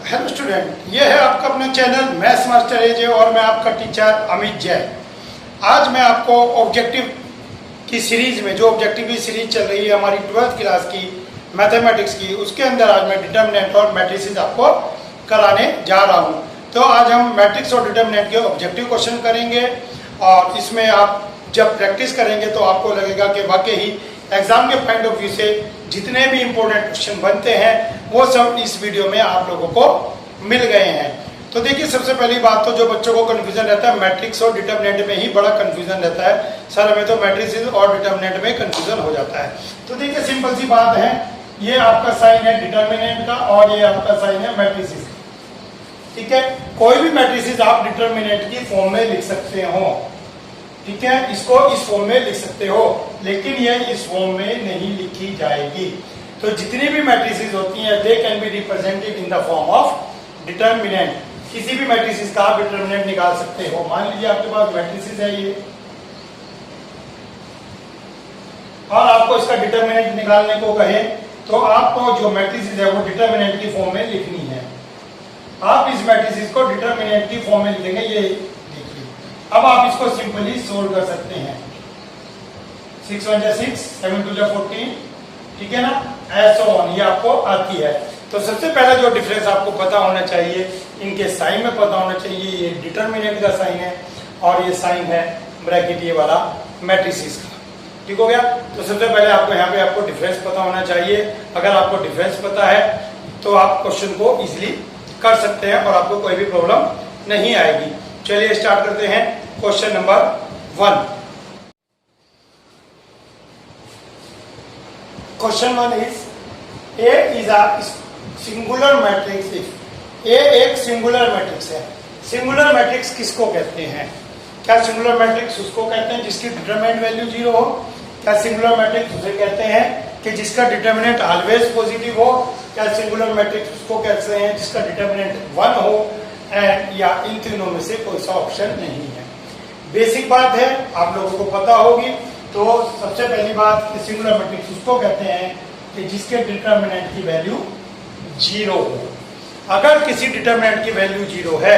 Hello student, ये है आपका अपना चैनल मैथ्स मास्टर एजे और मैं आपका टीचर अमित जैन। आज मैं आपको ऑब्जेक्टिव की सीरीज में, जो ऑब्जेक्टिव की सीरीज चल रही है हमारी 12th क्लास की मैथमेटिक्स की, उसके अंदर आज मैं डिटर्मिनेंट और मैट्रिसेस आपको कराने जा रहा हूँ। तो आज हम मैट्रिक्स और डिटर्मिनेंट के ऑब्जेक्टिव क्वेश्चन करेंगे और इसमें आप जब प्रैक्टिस करेंगे तो आपको लगेगा कि वाकई ही एग्जाम के पॉइंट ऑफ व्यू से जितने भी इंपॉर्टेंट क्वेश्चन बनते हैं वो सब इस वीडियो में आप लोगों को मिल गए हैं। तो देखिए, सबसे पहली बात तो जो बच्चों को कंफ्यूजन रहता है, मैट्रिक्स और डिटर्मिनेंट में ही बड़ा कंफ्यूजन रहता है। सर हमें तो मैट्रिसेस और डिटर्मिनेंट में कंफ्यूजन हो जाता है। तो देखिए, सिंपल सी बात है, ये आपका साइन है डिटर्मिनेंट का और ये आपका साइन है मैट्रिसेस। ठीक है, कोई भी मैट्रिसेस आप डिटर्मिनेंट की फॉर्म में लिख सकते हो। ठीक है, इसको इस फॉर्म में लिख सकते हो, लेकिन ये इस फॉर्म में नहीं लिखी जाएगी। तो जितनी भी मैट्रिसेस होती हैं they can be represented in the form of determinant. किसी भी मैट्रिसेस का आप डिटर्मिनेंट निकाल सकते हो। मान लीजिए आपके पास मैट्रिसेस है ये, और आपको इसका डिटर्मिनेंट निकालने को कहे तो आपको जो मैट्रिसेस है वो डिटर्मिनेंट की फॉर्म में लिखनी है। आप इस मैट्रिसेस को डिटर्मिनेंट की फॉर्म में लिखेंगे। ये देखिए, अब आप इसको सिंपली सोल्व कर सकते हैं। 6 1 जा 6, 7 2 जा 14, ठीक है ना, ऐसा ऑन ये आपको आती है। तो सबसे पहले जो डिफरेंस आपको पता होना चाहिए, इनके साइन में पता होना चाहिए। ये डिटर्मिनेंट का साइन है और ये साइन है ब्रैकेट ये वाला मैट्रिसेस का। ठीक हो गया। तो सबसे पहले आपको यहाँ पे आपको डिफरेंस पता होना चाहिए। अगर आपको डिफरेंस पता है तो आप क्वेश्चन को इजिली कर सकते हैं और आपको कोई भी प्रॉब्लम नहीं आएगी। चलिए स्टार्ट करते हैं question number 1। Question 1 is A is a singular matrix if A एक सिंगुलर मैट्रिक्स है। सिंगुलर मैट्रिक्स किसको कहते हैं? क्या सिंगुलर मैट्रिक्स उसको कहते हैं जिसकी डिटरमिनेंट वैल्यू 0 हो? क्या सिंगुलर मैट्रिक्स उसे कहते हैं कि जिसका डिटरमिनेंट ऑलवेज पॉजिटिव हो? क्या सिंगुलर मैट्रिक्स उसको कहते हैं जिसका डिटरमिनेंट 1 हो? एंड या इन तीनों में से कोई सा ऑप्शन नहीं है। बेसिक बात है, आप लोगों को पता होगी। तो सबसे पहली बात कि सिंगुलर मैट्रिक्स उसको कहते हैं कि जिसके डिटरमिनेंट की वैल्यू 0 हो। अगर किसी डिटरमिनेंट की वैल्यू 0 है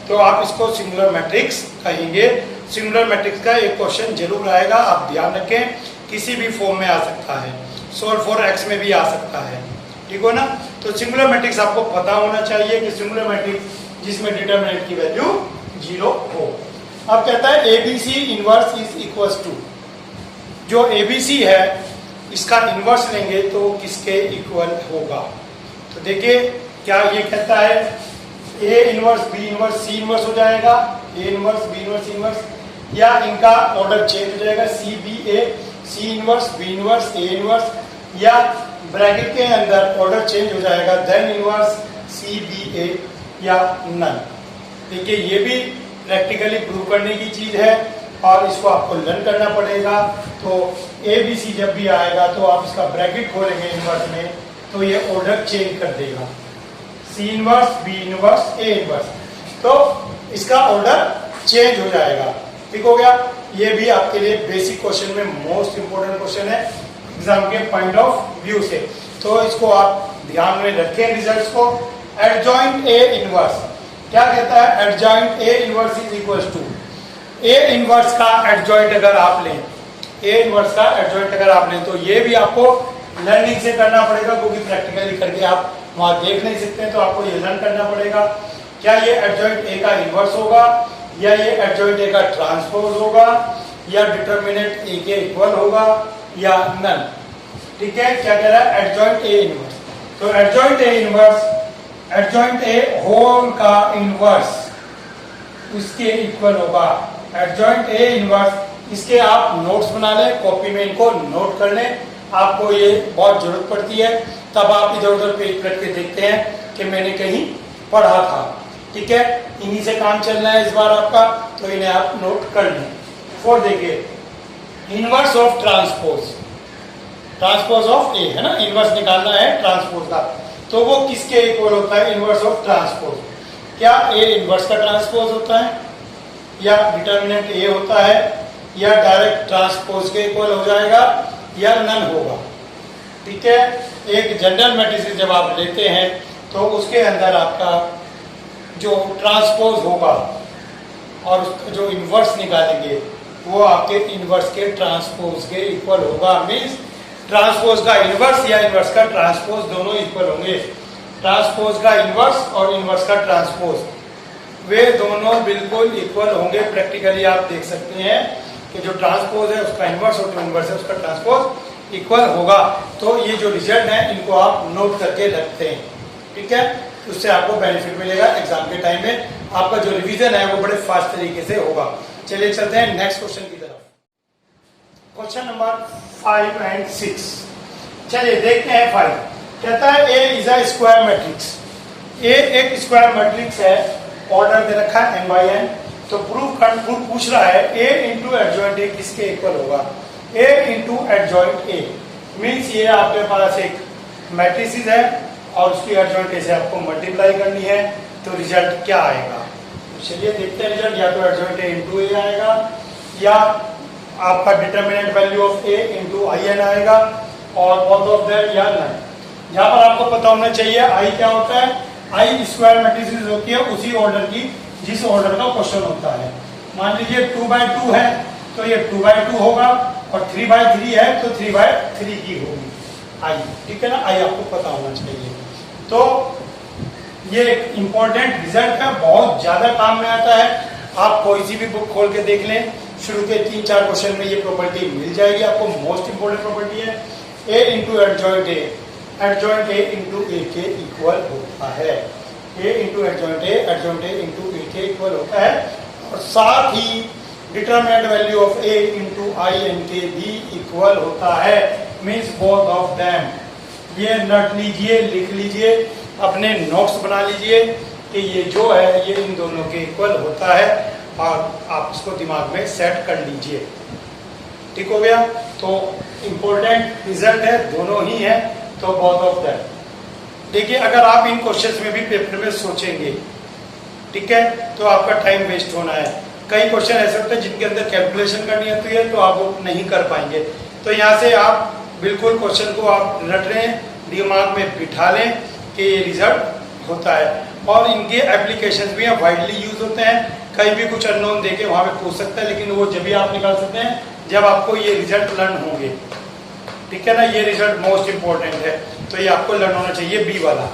तो आप इसको सिंगुलर मैट्रिक्स कहेंगे। सिंगुलर मैट्रिक्स का एक क्वेश्चन जरूर आएगा, आप ध्यान रखें, किसी भी फॉर्म में आ सकता है, सोल्व फॉर एक्स में भी आ सकता है। ठीक हो ना। तो सिंगुलर मैट्रिक्स आपको पता होना चाहिए कि सिंगुलर मैट्रिक्स जिसमें डिटरमिनेंट की वैल्यू 0 हो। अब कहता है ABC inverse is equal to, जो एबीसी है इसका इनवर्स लेंगे तो किसके इक्वल होगा? तो देखिए क्या ये कहता है, A inverse B inverse C inverse हो जाएगा, A inverse B inverse C inverse, या इनका ऑर्डर चेंज हो जाएगा, C B A C inverse B inverse A inverse, या ब्रैकेट के अंदर ऑर्डर चेंज हो जाएगा then inverse C B A या नन। देखिए ये भी प्रैक्टिकली प्रूव करने की चीज है और इसको आपको लर्न करना पड़ेगा। तो ए बी सी जब भी आएगा तो आप इसका ब्रैकेट खोलेंगे इनवर्स में तो ये ऑर्डर चेंज कर देगा, C inverse B inverse A inverse, तो इसका ऑर्डर चेंज हो जाएगा। ठीक हो गया। ये भी आपके लिए बेसिक क्वेश्चन में मोस्ट इंपोर्टेंट क्वेश्चन है एग्जाम के पॉइंट ऑफ व्यू से, तो इसको आप ध्यान में रखें रिजल्ट्स को। एडजॉइंट ए इनवर्स क्या कहता है? Adjoint A inverse is equal to, A inverse का एडजॉइंट अगर आप लें, ए इनवर्स का एडजॉइंट अगर आप लें तो ये भी आपको लर्निंग से करना पड़ेगा, क्योंकि प्रैक्टिकली करके आप वहां देख नहीं सकते, तो आपको ये लर्न करना पड़ेगा। क्या ये एडजॉइंट ए का इनवर्स होगा, या ये एडजॉइंट ए का ट्रांसपोज होगा, या डिटर्मिनेंट ए के इक्वल होगा, या नन? ठीक है, क्या कह रहा है? Adjoint A inverse. तो adjoint A inverse, adjoint A whole का इनवर्स उसके इक्वल होगा। एडजॉइंट ए इनवर्स, इसके आप नोट्स बना लें, कॉपी में इनको नोट कर लें, आपको ये बहुत जरूरत पड़ती है। तब आप इधर उधर पेज पलट के देखते हैं कि मैंने कहीं पढ़ा था। ठीक है, इन्हीं से काम चलना है इस बार आपका, तो इन्हें आप नोट कर लें। फोर देखिए, inverse of transpose, transpose of A है ना, इनवर्स निकालना है ट्रांसपोज का, तो वो किसके इक्वल होता है? Inverse of transpose. क्या ए इनवर्स का ट्रांसपोज होता है, या डिटर्मिनेंट ए होता है, या डायरेक्ट ट्रांसपोज के इक्वल हो जाएगा, या नन होगा? ठीक है, एक जनरल मैट्रिक्स जब आप लेते हैं तो उसके अंदर आपका जो ट्रांसपोज होगा और उसका जो इन्वर्स निकालेंगे वो आपके इन्वर्स के ट्रांसपोज के इक्वल होगा। मीन्स ट्रांसपोज का इन्वर्स या इन्वर्स का ट्रांसपोज दोनों इक्वल होंगे। ट्रांसपोज का इन्वर्स और इन्वर्स का ट्रांसपोज वे दोनों बिल्कुल इक्वल होंगे। प्रैक्टिकली आप देख सकते हैं कि जो ट्रांसपोज है उसका इन्वर्स और जो इन्वर्स है उसका ट्रांसपोज इक्वल होगा। तो ये जो रिजल्ट है इनको आप नोट करके रखते हैं, ठीक है। उससे आपको बेनिफिट मिलेगा एग्जाम के टाइम में, आपका जो रिवीजन है वो बड़े फास्ट तरीके से होगा। चलिए चलते हैं नेक्स्ट क्वेश्चन की तरफ। Question number 5 and 6। चलिए देखते हैं 5। कहता है ए इज अ स्क्वायर मैट्रिक्स। ए एक स्क्वायर मैट्रिक्स है, ऑर्डर दे रखा है n/n। तो प्रूफ पूछ रहा है ए इंटू एडजॉइंट ए किसके इक्वल होगा। ए इंटू एडजॉइंट ए मीन्स ये आपके पास एक मैट्रिक्स है और उसकी एडजॉइंट ए से आपको मल्टीप्लाई करनी है, तो रिजल्ट क्या आएगा। चलिए देखते हैं रिजल्ट। या तो एडजॉइंट ए इंटू ए आएगा या आपका determinant value of A into I N आएगा और बोथ ऑफ देम या नन। यहाँ पर आपको पता होना चाहिए आई क्या होता है। आई स्क्वायर मैट्रिक्स होती है उसी ऑर्डर की जिस ऑर्डर का क्वेश्चन होता है। मान लीजिए 2/2 है तो ये 2/2 होगा और 3/3 है तो 3/3 की होगी आई, ठीक है ना। आई आपको पता होना चाहिए। तो ये एक इंपॉर्टेंट रिजल्ट है, बहुत ज्यादा काम में आता है। आप कोई सी भी बुक खोल के देख लें, शुरू के 3-4 क्वेश्चन में ये प्रॉपर्टी मिल जाएगी आपको। मोस्ट इंपोर्टेंट प्रॉपर्टी है A into adjoint A, adjoint A into A के इक्वल होता है। A into adjoint A into A के इक्वल होता है। और साथ ही determinant value of A into I n के भी इक्वल होता है। Means both of them. ये नोट लीजिए, लिख लीजिए, अपने नोट्स बना लीजिए कि ये जो है ये इन दोनों के इक्वल होता है और आप इसको दिमाग में सेट कर लीजिए। ठीक हो गया। तो इंपॉर्टेंट रिजल्ट है, दोनों ही है, तो बोथ ऑफ देम। देखिए अगर आप इन क्वेश्चंस में भी पेपर में सोचेंगे, ठीक है, तो आपका टाइम वेस्ट होना है। कई क्वेश्चन ऐसे होते हैं जिनके अंदर कैलकुलेशन करनी होती है तो आप वो नहीं कर पाएंगे। तो यहाँ से आप बिल्कुल क्वेश्चन को आप रट रहे हैं, दिमाग में बिठा लें कि ये रिजल्ट होता है। और इनके एप्लीकेशन भी वाइडली यूज होते हैं। कहीं भी कुछ अननोन देके वहां पे पूछ सकता है, लेकिन वो जब भी आप निकाल सकते हैं जब आपको ये रिजल्ट लर्न होंगे, ठीक है ना। ये रिजल्ट मोस्ट इंपॉर्टेंट है, तो ये आपको लर्न होना चाहिए बी वाला।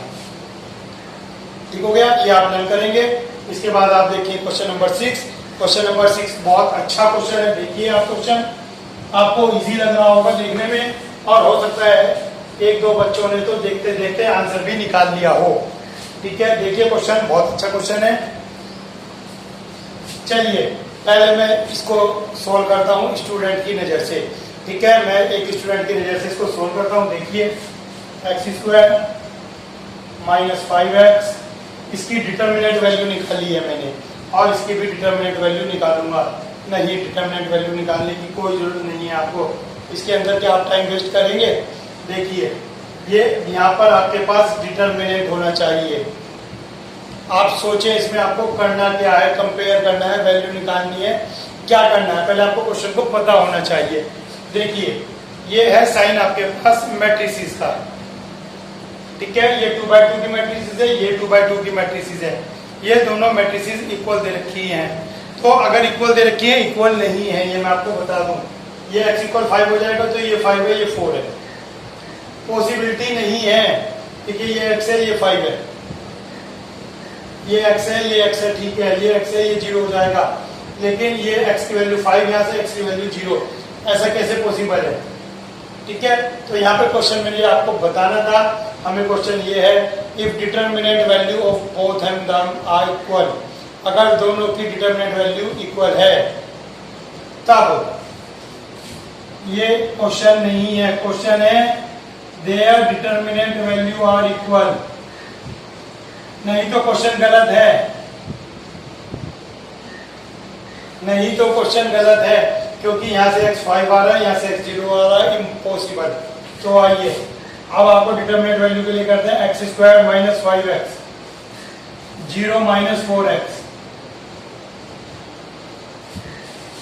ठीक हो गया, ये आप लर्न करेंगे। इसके बाद आप देखिए क्वेश्चन नंबर 6। क्वेश्चन नंबर 6 बहुत अच्छा क्वेश्चन है। देखिए आप क्वेश्चन, आपको इजी लग रहा होगा देखने में और हो सकता है 1-2 बच्चों ने तो देखते देखते आंसर भी निकाल लिया हो। ठीक है, देखिए क्वेश्चन बहुत अच्छा क्वेश्चन है। चलिए पहले मैं इसको सोल्व करता हूँ स्टूडेंट की नज़र से। ठीक है, मैं एक स्टूडेंट की नज़र से इसको सोल्व करता हूँ। देखिए x² माइनस 5x, इसकी डिटर्मिनेंट वैल्यू निकाली है मैंने और इसकी भी डिटर्मिनेंट वैल्यू निकालूंगा। नहीं, डिटर्मिनेंट वैल्यू निकालने की कोई जरूरत नहीं है आपको। इसके अंदर क्या आप टाइम वेस्ट करेंगे। देखिए ये यहाँ पर आपके पास डिटर्मिनेंट होना चाहिए। आप सोचें इसमें आपको करना क्या है, कंपेयर करना है, वैल्यू निकालनी है, क्या करना है, पहले आपको क्वेश्चन को पता होना चाहिए। देखिए ये है साइन आपके पास मैट्रिसेस का, ठीक है। ये 2/2 की मैट्रिसेस है, ये 2/2 की मैट्रिसेस है। ये दोनों मैट्रिसेस इक्वल दे रखी हैं। तो अगर इक्वल दे रखी है, इक्वल नहीं है ये मैं आपको बता दूं। ये x = 5 हो जाएगा तो ये 5 है, ये 4 है। पॉसिबिलिटी नहीं है, ठीक है। ये x है, ये 5 है, ये x है, ये x है, ठीक है। ये x है, ये 0 हो जाएगा। लेकिन ये x की वैल्यू 5, यहाँ से x की वैल्यू 0, ऐसा कैसे पॉसिबल है। ठीक है, तो यहाँ पे क्वेश्चन में आपको बताना था। हमें क्वेश्चन ये है, if determinant value of both them are equal, अगर दोनों की डिटर्मिनेंट वैल्यू इक्वल है तब। ये क्वेश्चन नहीं है, क्वेश्चन है their determinant value are equal. नहीं तो क्वेश्चन गलत है, नहीं तो क्वेश्चन गलत है, क्योंकि यहाँ से x5 आ रहा है, यहाँ से x0 आ रहा है, इम्पॉसिबल। तो आइए अब आपको डिटर्मिनेंट वैल्यू के लिए करते हैं x² minus 5x, 0 minus 4x।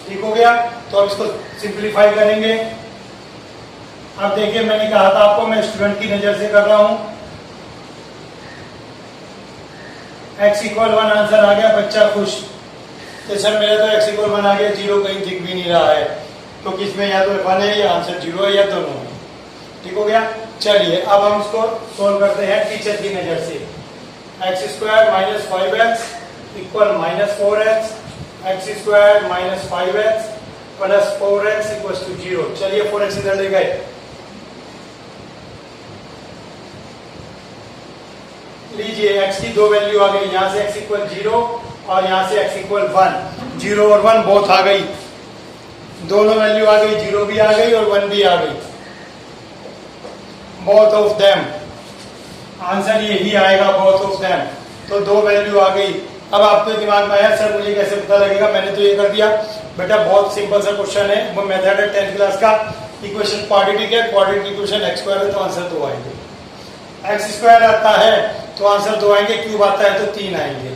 ठीक हो गया, तो अब इसको सिंप्लीफाई करेंगे। अब देखिए मैंने कहा था आपको मैं स्टूडेंट की नजर से कर रहा हूं। x इक्वल 1 आंसर आ गया, बच्चा खुश। तो सर मेरा तो x इक्वल 1 आ गया, 0 कहीं दिख भी नहीं रहा है, तो किसमें या तो 1 है या आंसर 0 है या दोनों है। ठीक हो गया। चलिए अब हम इसको सोल्व करते हैं टीचर की नजर से। X square minus 5x equal minus 4x, X square minus 5x plus 4x equal to 0। चलिए 4x इधर ले गए, लीजिए x की दो वैल्यू आ गई, यहाँ से x इक्वल 0 और यहाँ से x इक्वल 1। 0 और 1 बोथ आ गई, दोनों वैल्यू आ गई, 0 भी आ गई और 1 भी आ गई, बोथ ऑफ देम। आंसर यही आएगा, बोथ ऑफ देम। तो दो वैल्यू आ गई। अब आपके दिमाग में आया सर मुझे कैसे पता लगेगा, मैंने तो ये कर दिया। बेटा बहुत सिंपल सा क्वेश्चन है, वो मेथड है 10th क्लास का। इक्वेशन क्वाड्रेटिक है, क्वाड्रेटिक इक्वेशन x स्क्वायर है तो आंसर 2 आएंगे। x स्क्वायर आता है तो आंसर 2 आएंगे, क्यूब आता है तो 3 आएंगे।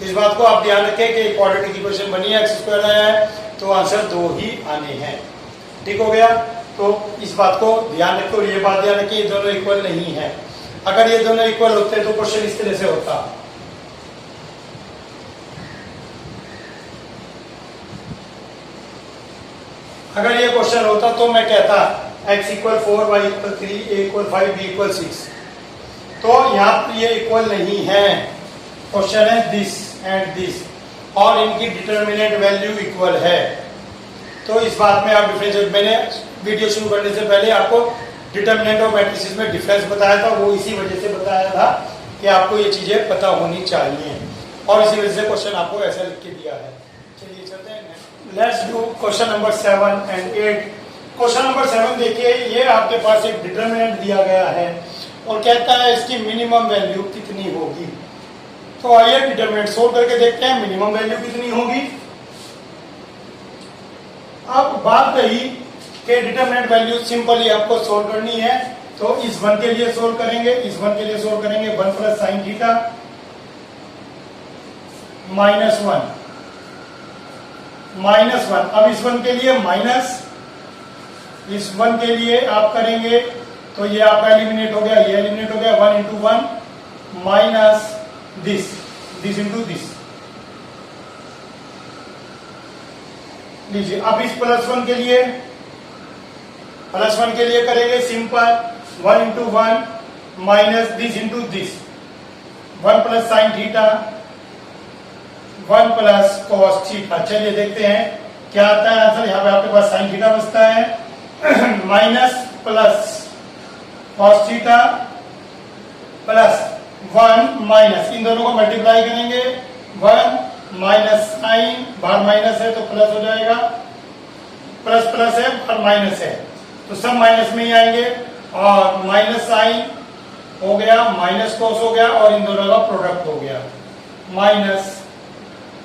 इस बात को आप ध्यान रखें कि क्वाड्रेटिक इक्वेशन बनी है, x स्क्वायर आया है तो आंसर 2 ही आने हैं। ठीक हो गया। तो इस बात को ध्यान रखो, ये बात ध्यान रखिए ये दोनों इक्वल नहीं है। अगर ये दोनों इक्वल होते तो क्वेश्चन इस तरह से होता। अगर ये क्वेश्चन होता तो मैं कहता x equal 4, y equal 3, a equal 5, b equal 6। तो यहाँ पर ये इक्वल नहीं है, क्वेश्चन है दिस एंड दिस, और इनकी डिटर्मिनेंट वैल्यू इक्वल है। तो इस बात में आप डिफरेंस, मैंने वीडियो शुरू करने से पहले आपको डिटर्मिनेंट और मैट्रिसेस में डिफरेंस बताया था, वो इसी वजह से बताया था कि आपको ये चीजें पता होनी चाहिए, और इसी वजह से क्वेश्चन आपको ऐसा लिख के दिया है। चलिए चलते हैं, let's do question number 7 and 8। Question number 7 देखिए, ये आपके पास एक डिटर्मिनेंट दिया गया है और कहता है इसकी मिनिमम वैल्यू कितनी होगी। तो आइए डिटरमिनेंट सोल्व करके देखते हैं मिनिमम वैल्यू कितनी होगी। अब बात रही कि डिटरमिनेंट वैल्यू सिंपली आपको सोल्व करनी है, तो इस 1 के लिए सोल्व करेंगे, इस 1 के लिए सोल्व करेंगे। 1 plus sine theta minus 1 minus 1। अब इस 1 के लिए माइनस, इस 1 के लिए आप करेंगे तो ये आपका एलिमिनेट हो गया, ये एलिमिनेट हो गया। 1 into 1 minus this into this. लीजिए अब इस +1 के लिए, +1 के लिए करेंगे simple, 1 into 1 minus this into this. 1 plus sine theta 1 plus cos theta. चलिए देखते हैं क्या आता है आंसर। यहाँ पे आपके पास साइन थीटा बचता है minus plus cos theta plus 1 minus, इन दोनों को मल्टीप्लाई करेंगे। 1 माइनस साइन, बाहर माइनस है तो प्लस हो जाएगा, प्लस प्लस है और माइनस है तो सब माइनस में ही आएंगे, और माइनस साइन हो गया, माइनस कॉस हो गया, और इन दोनों का प्रोडक्ट हो गया minus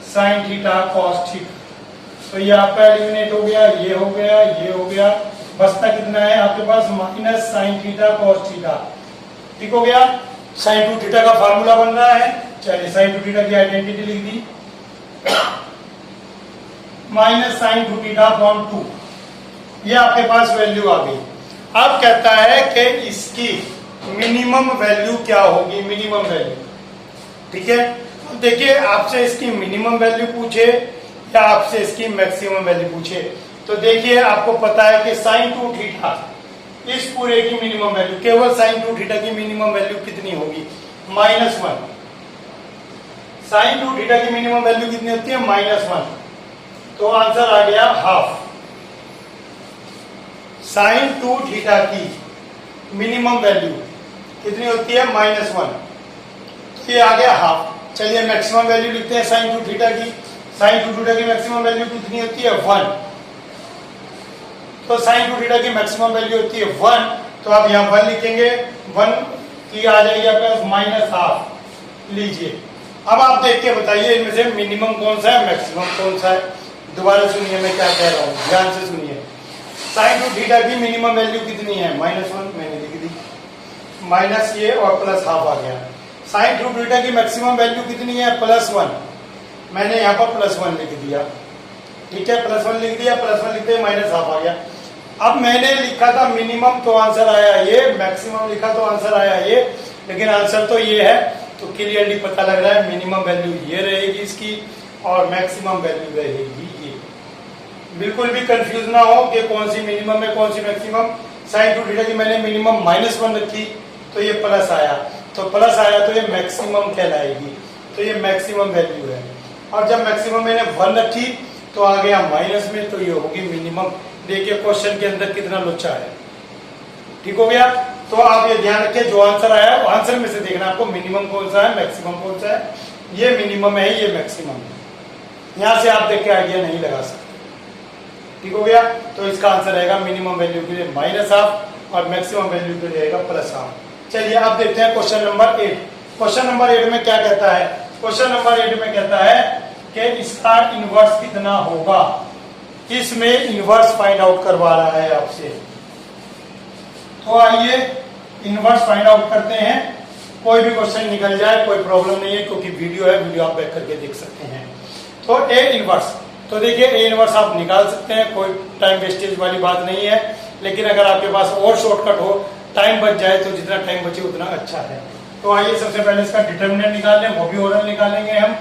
sine theta cos theta. तो ये आपका एलिमिनेट हो गया, ये हो गया, ये हो गया। बचता कितना है आपके पास, minus sine theta cos theta. ठीक हो गया। साइन 2 थीटा का फार्मूला बन रहा है। चलिए साइन 2 थीटा की आइडेंटिटी लिख दी, माइनस साइन 2 थीटा अपॉन 2। ये आपके पास वैल्यू आ गई। अब कहता है कि इसकी मिनिमम वैल्यू क्या होगी, मिनिमम वैल्यू। ठीक है, अब देखिए आपसे इसकी मिनिमम वैल्यू पूछे या आपसे इसकी मैक्सिमम वैल्यू पूछे, तो देखिए आपको पता है कि साइन 2 थीटा इस पूरे की मिनिमम वैल्यू, केवल साइन 2 थीटा की मिनिमम वैल्यू कितनी होगी, -1। साइन 2 थीटा की मिनिमम वैल्यू कितनी होती है, -1। तो आंसर आ गया हाफ। साइन 2 थीटा की मिनिमम वैल्यू कितनी होती है, -1, तो ये आ गया हाफ। चलिए मैक्सिमम वैल्यू लिखते हैं साइन 2 थीटा की। साइन 2 थीटा की मैक्सिमम वैल्यू कितनी होती है, 1। तो साइन 2 थीटा की मैक्सिमम वैल्यू होती है 1, तो आप यहाँ 1 लिखेंगे, 1 की आ जाएगी आपके पास -1/2। लीजिए अब आप देख के बताइए इनमें से मिनिमम कौन सा है, मैक्सिमम कौन सा है। दोबारा सुनिए मैं क्या कह रहा हूँ, ध्यान से सुनिए। साइन 2 थीटा की मिनिमम वैल्यू कितनी है, -1 मैंने लिख दी, माइनस ये और +1/2 आ गया। साइन 2 थीटा की मैक्सिमम वैल्यू कितनी है, +1, मैंने यहाँ पर +1 लिख दिया। ठीक है, +1 लिख दिया, +1 लिखते -1/2 आ गया। अब मैंने लिखा था मिनिमम तो आंसर आया ये, मैक्सिमम लिखा तो आंसर आया ये, लेकिन आंसर तो ये है तो क्लियरली पता लग रहा है मिनिमम वैल्यू ये रहेगी इसकी और मैक्सिमम वैल्यू रहेगी ये। बिल्कुल भी कंफ्यूज ना हो कि कौन सी मिनिमम है कौन सी मैक्सिमम। साइन टू थीटा की मैंने मिनिमम -1 रखी तो ये प्लस आया, तो प्लस आया तो ये मैक्सिमम कहलाएगी, तो ये मैक्सिमम वैल्यू है। और जब मैक्सिमम मैंने 1 रखी तो आ गया माइनस में, तो ये होगी मिनिमम। देखिए क्वेश्चन के अंदर कितना लोचा है। ठीक हो गया। तो आप ये ध्यान रखिए जो आंसर आया वो आंसर में से देखना आपको मिनिमम कौन सा है मैक्सिमम कौन सा है। ये मिनिमम है ये मैक्सिमम है। यहां से आप देख के आइडिया नहीं लगा सकते। ठीक हो गया। तो इसका आंसर रहेगा मिनिमम वैल्यू के लिए -1/2 और मैक्सिमम वैल्यू के लिए रहेगा +1/2। चलिए आप देखते हैं क्वेश्चन नंबर 8। क्वेश्चन नंबर 8 में क्या कहता है? क्वेश्चन नंबर 8 में कहता है कि इसका इनवर्स कितना होगा। इसमें इनवर्स फाइंड आउट करवा रहा है आपसे। तो आइए इनवर्स फाइंड आउट करते हैं। कोई भी क्वेश्चन निकल जाए कोई प्रॉब्लम नहीं है क्योंकि वीडियो है, वीडियो आप बैक करके देख सकते हैं। तो ए इनवर्स, तो देखिए ए इनवर्स आप निकाल सकते हैं, कोई टाइम वेस्टेज वाली बात नहीं है। लेकिन अगर आपके पास और शॉर्टकट हो, टाइम बच जाए तो जितना टाइम बचे उतना अच्छा है। तो आइए सबसे पहले इसका डिटर्मिनेंट निकाल लें, वो भी ओरल निकालेंगे हम।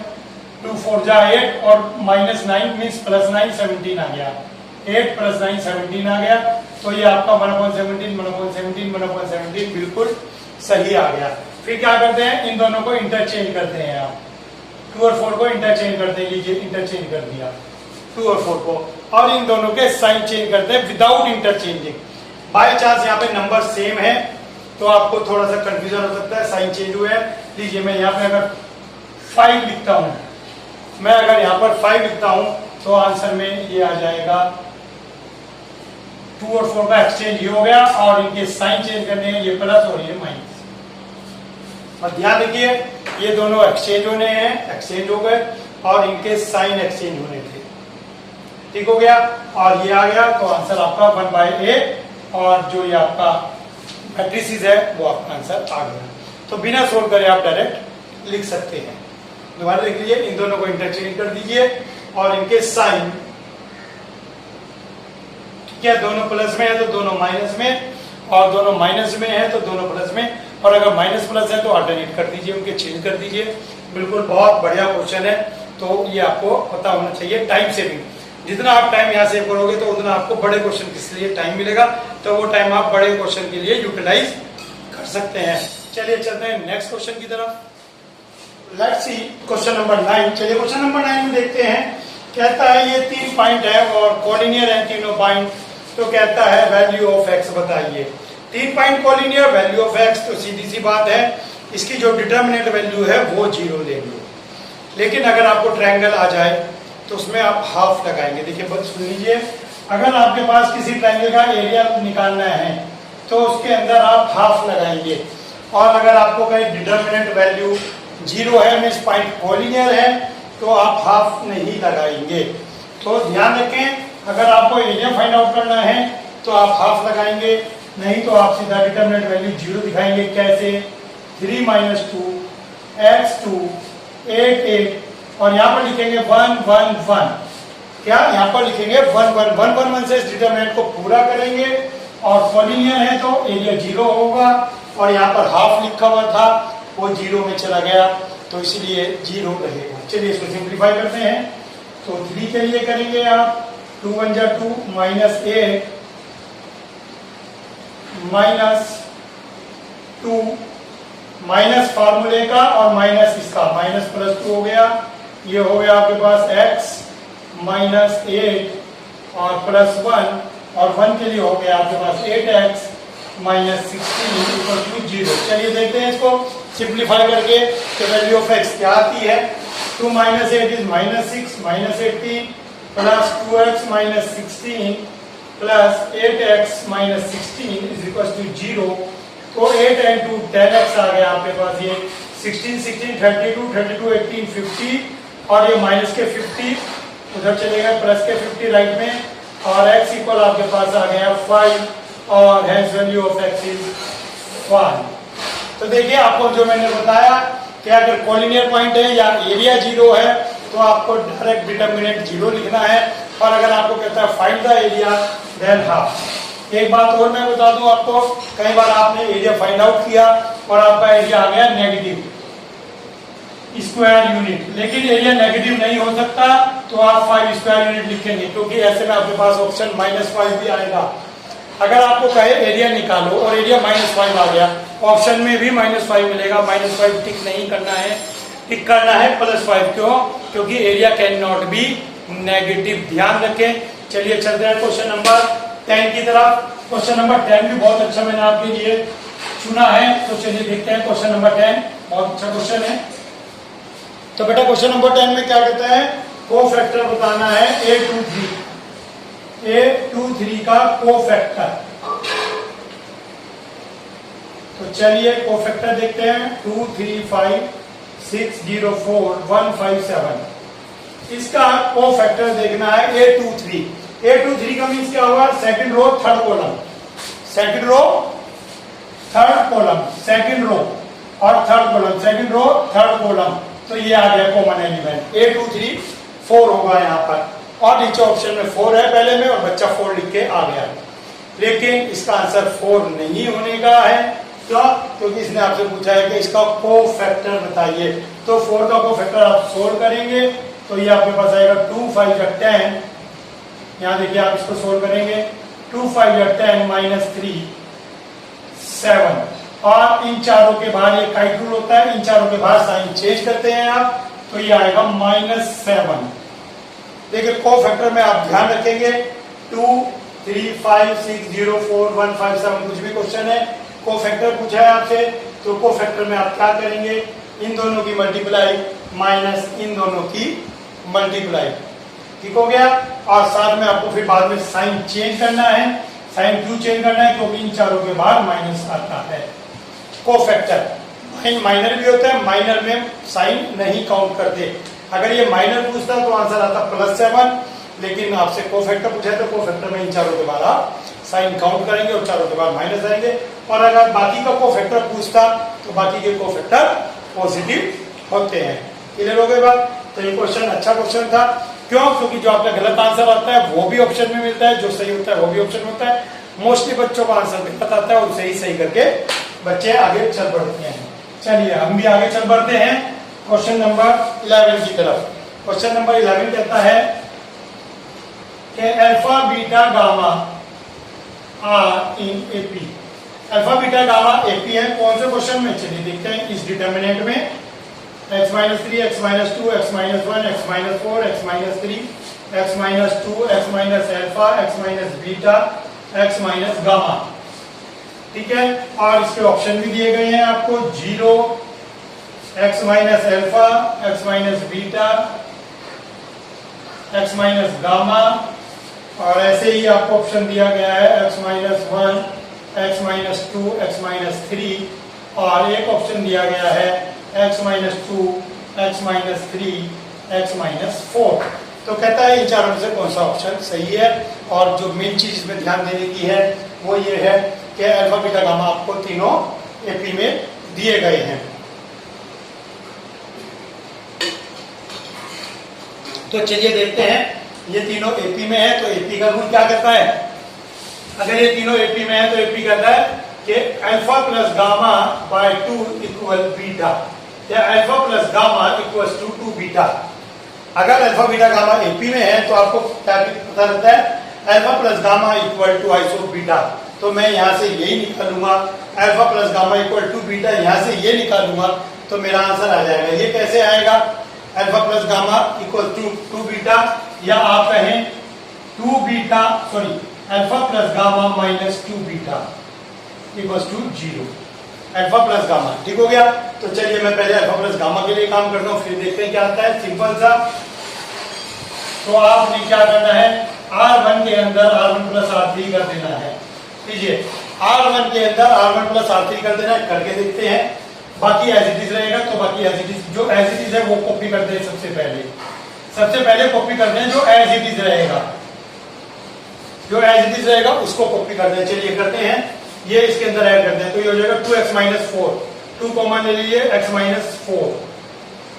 2 4 जा 8 और -9 मीन्स +9 17 आ गया। 8 + 9 17 आ गया। तो ये आपका 1/17 1/17 1/17 बिल्कुल सही आ गया। फिर क्या करते हैं, इन दोनों को इंटरचेंज करते हैं आप। 2 और 4 को इंटरचेंज करते हैं, लीजिए इंटरचेंज कर दिया 2 और 4 को। और इन दोनों के साइन चेंज करते हैं विदाउट इंटरचेंजिंग। बाय चांस यहाँ पे नंबर सेम है तो आपको थोड़ा सा कंफ्यूजन हो सकता है, साइन चेंज हुए हैं। लीजिए मैं यहाँ पे अगर 5 लिखता हूँ, मैं अगर यहाँ पर 5 लिखता हूँ तो आंसर में ये आ जाएगा 2 और 4 का एक्सचेंज ये हो गया और इनके साइन चेंज करने हैं, ये प्लस और ये माइनस। और ध्यान रखिए ये दोनों एक्सचेंज होने हैं, एक्सचेंज हो गए और इनके साइन एक्सचेंज होने थे। ठीक हो गया। और ये आ गया तो आंसर आपका 1/8 और जो ये आपका मैट्रिसेस है वो आपका आंसर आ गया। तो बिना सोल्व करे आप डायरेक्ट लिख सकते हैं। दोबारा लिख लीजिए, इन दोनों को इंटरचेंज कर दीजिए और इनके साइन, ठीक है, दोनों प्लस में है तो दोनों माइनस में, और दोनों माइनस में है तो दोनों प्लस में। और अगर माइनस प्लस है तो अल्टरनेट कर दीजिए, उनके चेंज कर दीजिए। बिल्कुल बहुत बढ़िया क्वेश्चन है। तो ये आपको पता होना चाहिए। टाइम सेविंग, जितना आप टाइम यहाँ सेव करोगे तो उतना आपको बड़े क्वेश्चन के लिए टाइम मिलेगा, तो वो टाइम आप बड़े क्वेश्चन के लिए यूटिलाइज कर सकते हैं। चलिए चलते हैं नेक्स्ट क्वेश्चन की तरफ। Let's see question number 9। चलिए क्वेश्चन नंबर 9 में देखते हैं। कहता है ये 3 पॉइंट है और कोलिनियर है तीनों पॉइंट। तो कहता है वैल्यू ऑफ एक्स बताइए। 3 point collinear, value of x, तो सीधी सी बात है इसकी जो डिटर्मिनेंट वैल्यू है वो 0 लेंगे। लेकिन अगर आपको ट्रायंगल आ जाए तो उसमें आप हाफ लगाएंगे। देखिए बस सुन लीजिए, अगर आपके पास किसी ट्रायंगल का एरिया निकालना है तो उसके अंदर आप हाफ लगाएंगे। और अगर आपको कहीं डिटर्मिनेंट वैल्यू 0 है, मींस पॉइंट कोलिनियर है, तो आप हाफ नहीं लगाएंगे। तो ध्यान रखें, अगर आपको एरिया फाइंड आउट करना है तो आप हाफ लगाएंगे, नहीं तो आप सीधा डिटर्मिनेंट वैल्यू 0 दिखाएंगे। कैसे? 3 - 2 x 2 8 8 और यहाँ पर लिखेंगे 1 1 1। क्या यहाँ पर लिखेंगे 1 1 1 1 1 से इस डिटर्मिनेंट को पूरा करेंगे। और कोलिनियर है तो एरिया 0 होगा और यहाँ पर हाफ लिखा हुआ था वो 0 में चला गया, तो इसलिए 0 रहेगा। चलिए इसको सिंप्लीफाई करते हैं। तो 3 के लिए करेंगे आप 2 1 जा 2 -8 -2 माइनस फार्मूले का और माइनस इसका, माइनस +2 हो गया। ये हो गया आपके पास x -8 और +1 और 1 के लिए हो गया आपके पास 8x -16 = 0। चलिए देखते हैं इसको सिंप्लीफाई करके कि वैल्यू ऑफ x क्या आती है। 2 - 8 is -6 -18 plus 2x -16 plus 8x -16 = 0। तो 8 × 2 10x आ गया आपके पास। ये 16 16 32 32 18 50 और ये माइनस के 50 उधर चलेगा, प्लस के 50 राइट में, और x इक्वल आपके पास आ गया 5 और hence value of x is 1। तो देखिए आपको जो मैंने बताया कि अगर कोलिनियर पॉइंट है या एरिया 0 है तो आपको डायरेक्ट डिटर्मिनेंट 0 लिखना है। और अगर आपको कहता है find the area than half. एक बात और मैं बता दूं आपको, कई बार आपने एरिया फाइंड आउट किया और आपका एरिया आ गया नेगेटिव, स्क्वायर यूनिट, लेकिन एरिया नेगेटिव नहीं हो सकता तो आप 5 स्क्वायर यूनिट लिखेंगे, क्योंकि ऐसे में आपके पास ऑप्शन -5 भी आएगा। अगर आपको कहे एरिया निकालो और एरिया -5 आ गया, ऑप्शन में भी -5 मिलेगा, -5 टिक नहीं करना है, टिक करना है +5। क्यों? क्योंकि area can not be negative, ध्यान रखें। चलिए चलते हैं क्वेश्चन नंबर 10 की तरफ। क्वेश्चन नंबर 10 भी बहुत अच्छा मैंने आपके लिए चुना है, तो चलिए देखते हैं क्वेश्चन नंबर 10। बहुत अच्छा क्वेश्चन है। तो बेटा क्वेश्चन नंबर 10 में क्या कहता है, को फैक्टर बताना है A23 का को फैक्टर। तो चलिए को फैक्टर देखते हैं। 2 3 5 6 0 4 1 5 7, इसका को फैक्टर देखना है A23 का मीन्स क्या होगा, second row third column, second row third column, second row और third column, second row third column. तो ये आ गया कॉमन एलिमेंट। A23 4 होगा यहाँ पर, और नीचे ऑप्शन में 4 है पहले में, और बच्चा 4 लिख के आ गया। लेकिन इसका आंसर 4 नहीं होने का है। क्यों? क्योंकि इसने आपसे पूछा है कि इसका को फैक्टर बताइए। तो 4 का को फैक्टर आप सोल्व करेंगे तो ये आपके पास आएगा 2 5 या 10। यहाँ देखिए आप इसको सोल्व करेंगे, 2 5 या 10 -3 7, और इन चारों के बाहर एक काइट रूल होता है, इन चारों के बाहर साइन चेंज करते हैं आप, तो ये आएगा -7। देखिए को फैक्टर में आप ध्यान रखेंगे 2 3 5 6 0 4 1 5 7 कुछ भी क्वेश्चन है, को फैक्टर पूछा है आपसे, तो को फैक्टर में आप क्या करेंगे, इन दोनों की मल्टीप्लाई माइनस इन दोनों की मल्टीप्लाई, ठीक हो गया। और साथ में आपको फिर बाद में साइन चेंज करना है। साइन क्यों चेंज करना है? क्योंकि इन चारों के बाद माइनस आता है। को फैक्टर माइनर भी होता है, माइनर में साइन नहीं काउंट करते। अगर ये माइनर पूछता तो आंसर आता +7, लेकिन आपसे को फैक्टर पूछा है तो को फैक्टर में इन चारों के बाद आप साइन काउंट करेंगे और चारों के बाद माइनस आएंगे। और अगर बाकी का को फैक्टर पूछता तो बाकी के को फैक्टर पॉजिटिव होते हैं। क्लियर हो गई बात? तो ये क्वेश्चन अच्छा क्वेश्चन था। क्यों? क्योंकि जो आपका गलत आंसर आता है वो भी ऑप्शन में मिलता है, जो सही होता है वो भी ऑप्शन में होता है। मोस्टली बच्चों का आंसर गलत आता है और उसे ही सही करके बच्चे आगे चल बढ़ते हैं। चलिए हम भी आगे चल बढ़ते हैं क्वेश्चन नंबर 11 की तरफ। क्वेश्चन नंबर 11 कहता है कि alpha beta gamma are in AP. Alpha beta gamma AP है कौन से क्वेश्चन में? चलिए देखते हैं। इस डिटर्मिनेंट में x -3 x -2 x -1 x -4 x -3 x -2 x alpha x beta x gamma, ठीक है। और इसके ऑप्शन भी दिए गए हैं आपको, 0 x alpha x beta x gamma, और ऐसे ही आपको ऑप्शन दिया गया है x -1 x -2 x -3, और एक ऑप्शन दिया गया है x -2 x -3 x -4। तो कहता है इन चारों में से कौन सा ऑप्शन सही है। और जो मेन चीज इसमें ध्यान देने की है वो ये है कि अल्फा बीटा गामा आपको तीनों एपी में दिए गए हैं। तो चलिए देखते हैं, ये तीनों एपी में है तो एपी का रूल क्या कहता है। अगर ये तीनों एपी में है तो एपी कहता है कि alpha plus gamma by 2 equal beta, या alpha plus gamma equals to 2 beta. अगर अल्फा बीटा गामा एपी में है तो आपको क्या पता रहता है, alpha plus gamma equal to twice of beta. तो मैं यहाँ से यही निकालूंगा, alpha plus gamma equal to beta, यहाँ से ये निकालूंगा तो मेरा आंसर आ जाएगा। ये कैसे आएगा? Alpha plus gamma equal to 2 बीटा, या आप कहें 2 beta sorry alpha plus gamma minus 2 beta equal to 0। Alpha plus gamma, ठीक हो गया। तो चलिए मैं पहले अल्फा प्लस गामा के लिए काम करता हूँ, फिर देखते हैं क्या आता है। सिंपल सा, तो आपने क्या करना है, R1 के अंदर R1 प्लस R3 कर देना है। लीजिए R1 के अंदर R1 प्लस R3 कर देना है, करके देखते हैं। बाकी एज इट इज रहेगा तो बाकी एज इट इज, जो एज इट इज है वो कॉपी करते हैं। सबसे पहले कॉपी करते हैं जो एज इट इज रहेगा, जो एज इट इज रहेगा उसको कॉपी करते हैं। चलिए करते हैं, ये इसके अंदर ऐड करते हैं तो ये हो जाएगा 2x - 4, 2 कॉमन ले लीजिए, x - 4,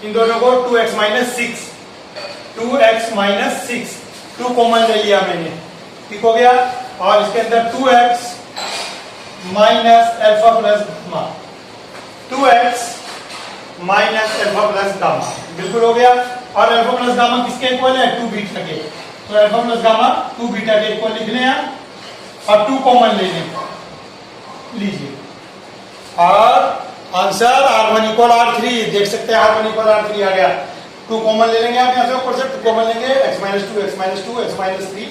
इन दोनों को 2x - 6, 2x - 6, 2 कॉमन ले लिया मैंने, ठीक हो गया। और इसके अंदर 2x minus alpha plus gamma, 2x minus alpha plus gamma, बिल्कुल हो गया। और अल्फा प्लस गामा किसके इक्वल है? 2 बीटा के। तो अल्फा प्लस गामा 2 बीटा के इक्वल लिख लें और 2 कॉमन ले लें, लीजिए। और आंसर R1 इक्वल R3, देख सकते हैं R1 इक्वल R3 आ गया। 2 कॉमन ले लेंगे आप यहाँ से, ऊपर से 2 कॉमन लेंगे, x minus 2 x minus 2 x minus 3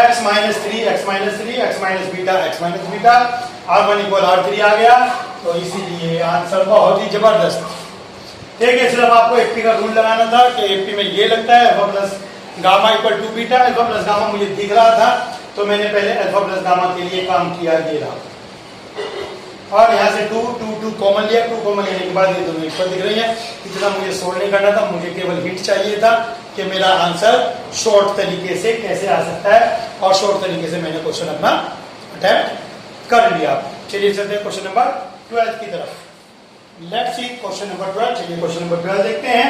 x minus 3 x minus 3 x minus beta R1 equal R3 आ गया। तो इसीलिए आंसर बहुत ही जबरदस्त। ठीक है, सिर्फ आपको एपी का रूल लगाना था कि एपी में ये लगता है alpha plus gamma equal 2 beta. Alpha plus gamma मुझे दिख रहा था तो मैंने पहले अल्फा प्लस गामा के लिए काम किया, ये रहा। और यहाँ से 2 कॉमन लिया, 2 कॉमन लेने के बाद ये दोनों इक्वल दिख रही है। इतना मुझे सोल्व नहीं करना था, मुझे केवल हिंट चाहिए था कि मेरा आंसर शॉर्ट तरीके से कैसे आ सकता है, और शॉर्ट तरीके से मैंने क्वेश्चन अपना अटेम्प्ट कर लिया। चलिए चलते हैं क्वेश्चन नंबर 12 की तरफ। Let's see question number 12। चलिए क्वेश्चन नंबर 12 देखते हैं।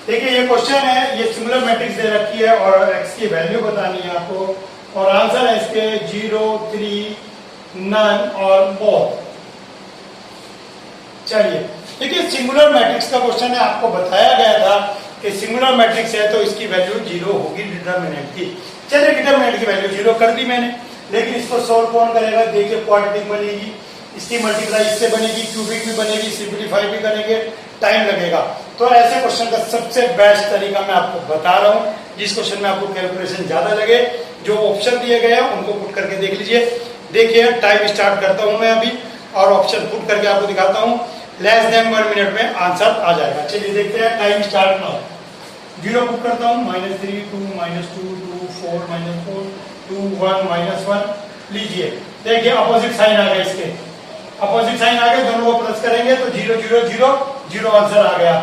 देखिए ये क्वेश्चन है, ये सिंगुलर मैट्रिक्स दे रखी है और x की वैल्यू बतानी है आपको, और आंसर है इसके 0 3 नन और बोथ। चलिए देखिए, सिंगुलर मैट्रिक्स का क्वेश्चन है, आपको बताया गया था कि सिंगुलर मैट्रिक्स है तो इसकी वैल्यू 0 होगी डिटरमिनेंट की। चलिए डिटरमिनेंट की वैल्यू 0 कर दी मैंने, लेकिन इसको सोल्व कौन करेगा? देखिए क्वाड्रेटिक बनेगी, इसकी मल्टीप्लाई इससे बनेगी, क्यूबिक भी बनेगी, सिंपलीफाई भी करेंगे, टाइम लगेगा। तो ऐसे क्वेश्चन का सबसे बेस्ट तरीका मैं आपको बता रहा हूँ, जिस क्वेश्चन में आपको कैलकुलेशन ज्यादा लगे, जो ऑप्शन दिए गए हैं उनको पुट करके देख लीजिए। देखिए टाइम स्टार्ट करता हूं मैं अभी और ऑप्शन पुट करके आपको दिखाता हूं। लेस देन 1 मिनट में आंसर आ जाएगा। चलिए देखते हैं, टाइम स्टार्ट नाउ। 0 पुट करता हूं, -3 2 -2 2 4 -4 2 1 -1। लीजिए देखिए अपोजिट साइन आ गया, इसके अपोजिट साइन आ गया, दोनों को प्लस करेंगे तो 0 0 0 0 आंसर आ गया।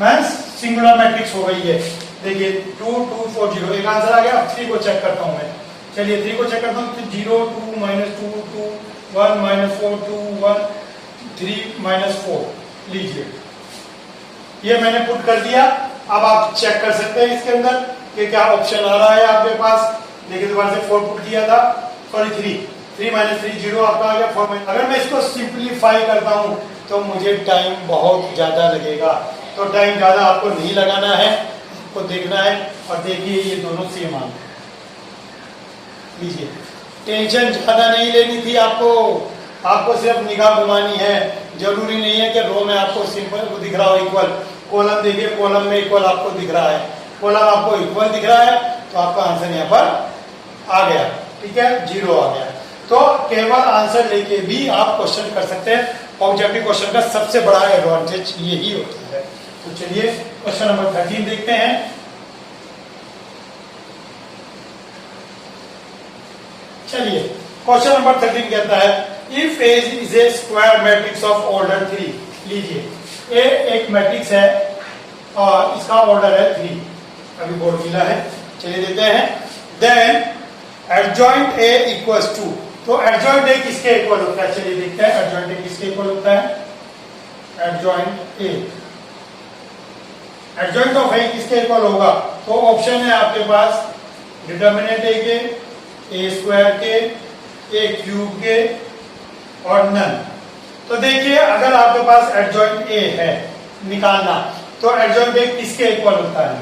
मींस सिंगुलर मैट्रिक्स हो गई है। देखिए 2 2 4 0 एक आंसर आ गया। अब 3 को चेक करता हूं मैं। चलिए 3 को चेक करता हूं, 0 2 -2 2 1 -4 2 1 3 -4। लीजिए ये मैंने पुट कर दिया। अब आप चेक कर सकते हैं इसके अंदर कि क्या ऑप्शन आ रहा है आपके पास। देखिए दोबारा से 4 पुट किया था, सॉरी 3 -3 0 आपका आ गया 4। अगर मैं इसको सिंपलीफाई करता हूं तो मुझे टाइम बहुत ज्यादा लगेगा, तो टाइम ज्यादा आपको नहीं लगाना है, आपको देखना है। और देखिए ये दोनों सेम आ गए। लीजिए टेंशन ज्यादा नहीं लेनी थी आपको सिर्फ निगाह घुमानी है। जरूरी नहीं है कि रो में आपको सिंपल दिख रहा हो इक्वल, कॉलम देखिए कॉलम में इक्वल आपको दिख रहा है, कॉलम आपको इक्वल दिख रहा है तो आपका आंसर यहाँ पर आ गया। ठीक है, 0 आ गया। तो केवल आंसर लेके भी आप क्वेश्चन कर सकते हैं। ऑब्जेक्टिव क्वेश्चन का सबसे बड़ा एडवांटेज यही होता है। तो चलिए क्वेश्चन नंबर 13 देखते हैं। चलिए क्वेश्चन नंबर 13 कहता है, if A is a square matrix of order 3। लीजिए A एक मैट्रिक्स है और इसका ऑर्डर है 3, अभी बोर्ड मिला है। चलिए देते हैं, then adjoint A equals to. तो एडजॉइंट A किसके इक्वल होता है? चलिए देखते हैं एडजॉइंट A किसके इक्वल होता है। Adjoint A, adjoint of A किसके इक्वल होगा? तो ऑप्शन है आपके पास डिटरमिनेंट A के, A स्क्वायर के, A क्यूब के और नन। तो देखिए अगर आपके पास एडजॉइंट A है निकालना, तो एडजॉइंट A किसके इक्वल होता है?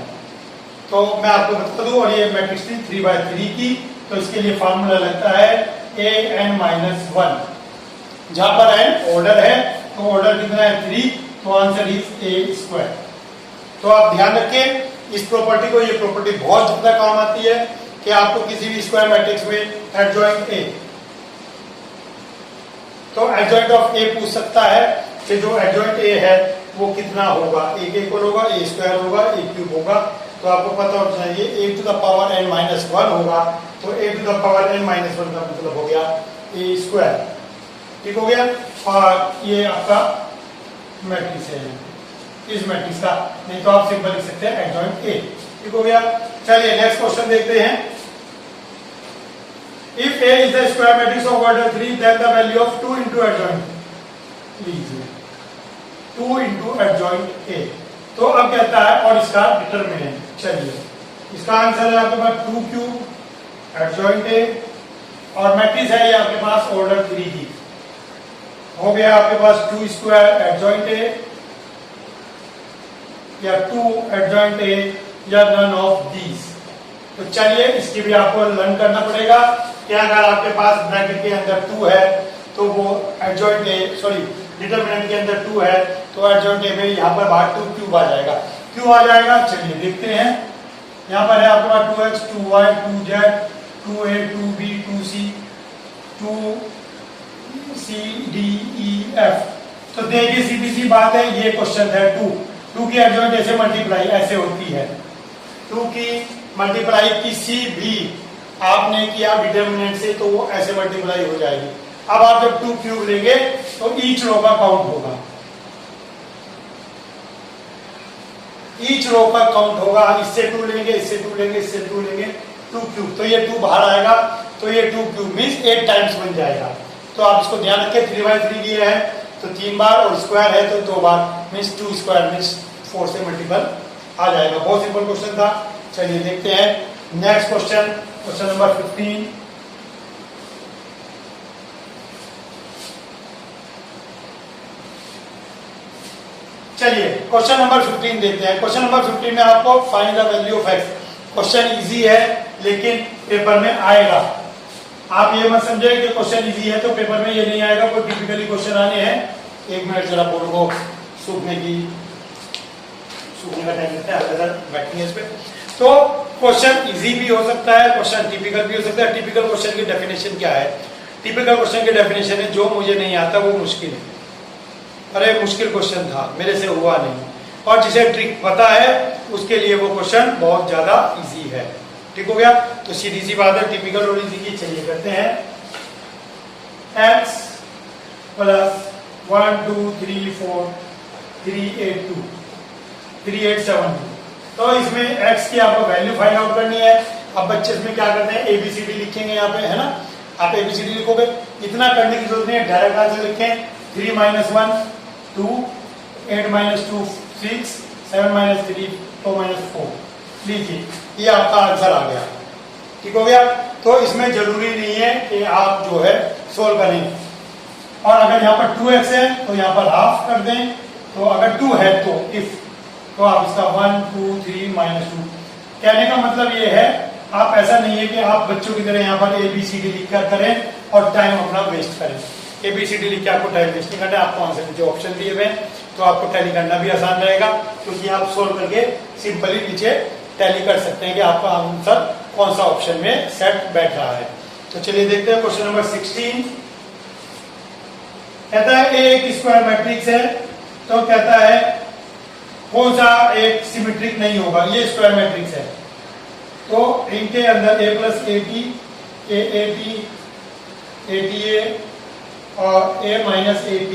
तो मैं आपको बता दूं, और ये मैट्रिक्स थी 3/3 की, तो इसके लिए फार्मूला लगता है an-1। जहां पर n ऑर्डर है तो ऑर्डर कितना है 3, तो आंसर इज A²। तो आप ध्यान रखें इस प्रॉपर्टी को, ये प्रॉपर्टी बहुत ज्यादा काम आती है कि आपको किसी भी स्क्वायर मैट्रिक्स में एडजॉइंट A, तो एडजॉइंट ऑफ A पूछ सकता है कि जो एडजॉइंट A है वो कितना होगा। A के इक्वल होगा, A² होगा, A क्यूब होगा। तो आपको पता होना चाहिए A⁻n-1 होगा, तो A⁻n-1 का मतलब हो गया A²। ठीक हो गया। और ये आपका मैट्रिक्स है, इस मैट्रिक्स का, नहीं तो आप सिंपल लिख सकते हैं एडजॉइंट A। ठीक हो गया। चलिए नेक्स्ट क्वेश्चन देखते हैं। If A is a square matrix of order 3, then the value of 2 into adjoint। लीजिए 2 into adjoint A। तो अब कहता है और इसका डिटरमिनेंट। चलिए इसका आंसर है आपके पास 2 क्यूब एडजॉइंट A, और मैट्रिक्स है ये आपके पास ऑर्डर 3 की। हो गया आपके पास 2 स्क्वायर एडजॉइंट ए या 2 एडजॉइंट ए या नन ऑफ दीज। तो चलिए इसकी भी आपको लर्न करना पड़ेगा कि अगर आपके पास ब्रैकेट के अंदर 2 है तो वो एडजॉइंट ए सॉरी डिटरमिनेंट के अंदर 2 है तो एडजॉइंट ए में यहाँ पर बाहर 2 क्यूब आ जाएगा। क्यों आ जाएगा चलिए देखते हैं। यहाँ पर है आपके पास 2x 2y 2z 2a 2b 2c 2c d e f। तो देखिए सीधी सी बात है, ये क्वेश्चन है 2 की एडजॉइंट ऐसे मल्टीप्लाई ऐसे होती है। 2 की मल्टीप्लाई किसी भी आपने किया डिटरमिनेंट से तो वो ऐसे मल्टीप्लाई हो जाएगी। अब आप जब 2 क्यूब लेंगे तो ईच रो का काउंट होगा, ईच रो का काउंट होगा। इससे 2 लेंगे इससे 2 लेंगे इससे 2 लेंगे 2 क्यूब, तो ये 2 बाहर आएगा तो ये 2 क्यूब मीन्स 8 टाइम्स बन जाएगा। तो आप इसको ध्यान रखें 3/3 लिए है तो 3 बार और स्क्वायर है तो 2 बार मीन्स 2 स्क्वायर मीन्स 4 से मल्टीपल आ जाएगा। बहुत सिंपल क्वेश्चन था। चलिए देखते हैं नेक्स्ट क्वेश्चन, क्वेश्चन नंबर 15। चलिए क्वेश्चन नंबर 15 देखते हैं। क्वेश्चन नंबर 15 में आपको find the value of x. Question easy है लेकिन पेपर में आएगा। आप ये मत समझे कि क्वेश्चन इजी है तो पेपर में ये नहीं आएगा, कोई टिपिकली क्वेश्चन आने हैं। 1 मिनट जरा बोर्ड को सूखने का टाइम लेते हैं बैठेंगे इस पे। तो क्वेश्चन इजी भी हो सकता है, क्वेश्चन टिपिकल भी हो सकता है। टिपिकल क्वेश्चन की डेफिनेशन क्या है? टिपिकल क्वेश्चन की डेफिनेशन है जो मुझे नहीं आता वो मुश्किल है। अरे मुश्किल क्वेश्चन था मेरे से हुआ नहीं, और जिसे ट्रिक पता है उसके लिए वो क्वेश्चन बहुत ज्यादा इजी है। ठीक हो गया? तो सीधी सी बात है टिपिकल और इजी की। चलिए करते हैं। x plus 1 2 3 4 3 8 2 3 8 7 2। तो इसमें x की आपको वैल्यू फाइंड आउट करनी है। अब बच्चे इसमें क्या करते हैं ABCD लिखेंगे यहाँ पे, है ना? आप ABCD लिखोगे, इतना करने की जरूरत नहीं है, डायरेक्ट आंसर लिखें। 3 - 1 2 8 - 2 6 7 - 3 2 - 4। लीजिए ये आपका आंसर आ गया। ठीक हो गया? तो इसमें जरूरी नहीं है कि आप जो है सोल्व करें। और अगर यहाँ पर 2x है तो यहाँ पर हाफ कर दें। तो अगर 2 है तो इफ तो आप इसका 1 2 3 - 2। कहने का मतलब ये है, आप ऐसा नहीं है कि आप बच्चों की तरह यहाँ पर ABCD लिखकर करें और टाइम अपना वेस्ट करें। ABCD लिख के आपको टाइम वेस्ट नहीं करना है। आपको आंसर नीचे ऑप्शन दिए हुए तो आपको टैली करना भी आसान रहेगा, क्योंकि आप सोल्व करके सिंपली नीचे टैली कर सकते हैं कि आपका आंसर कौन सा ऑप्शन में सेट बैठ रहा है। तो चलिए देखते हैं क्वेश्चन नंबर 16। कहता है ए एक स्क्वायर मैट्रिक्स है, तो कहता है कौन सा एक सिमेट्रिक नहीं होगा। ये स्क्वायर मैट्रिक्स है तो इनके अंदर a plus AT AAT ATA और a माइनस AT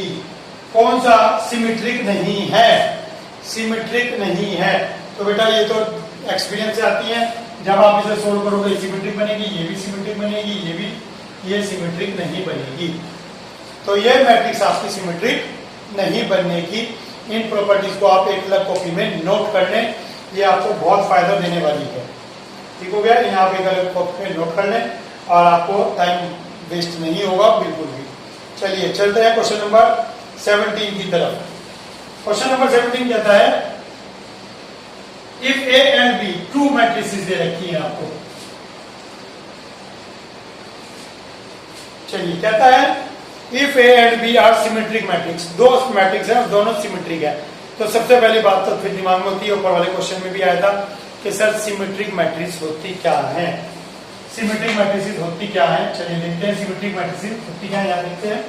कौन सा सिमेट्रिक नहीं है? सिमेट्रिक नहीं है। तो बेटा ये तो एक्सपीरियंस से आती है, जब आप इसे सोल्व करोगे सिमेट्रिक बनेगी, ये भी सिमेट्रिक बनेगी, ये सिमेट्रिक नहीं बनेगी। तो ये मैट्रिक्स आपकी सिमेट्रिक नहीं बनने की। इन प्रॉपर्टीज को आप एक अलग कॉपी में नोट कर लें, ये आपको बहुत फायदा देने वाली है। ठीक हो गया? यहाँ आप एक अलग कॉपी में नोट कर लें और आपको टाइम वेस्ट नहीं होगा बिल्कुल भी। चलिए चलते हैं क्वेश्चन नंबर 17 की तरफ। क्वेश्चन नंबर 17 कहता है if A and B two matrices दे रखी है आपको। चलिए कहता है if A and B are symmetric matrix. दो मैट्रिक्स है और दोनों सिमेट्रिक है। तो सबसे पहली बात तो फिर दिमाग में होती है, ऊपर वाले क्वेश्चन में भी आया था कि सर सिमेट्रिक मैट्रिक्स होती क्या है? सिमेट्रिक मैट्रिसेस होती क्या है? चलिए देखते हैं सिमेट्रिक मैट्रिसेस होती क्या है। यहाँ देखते हैं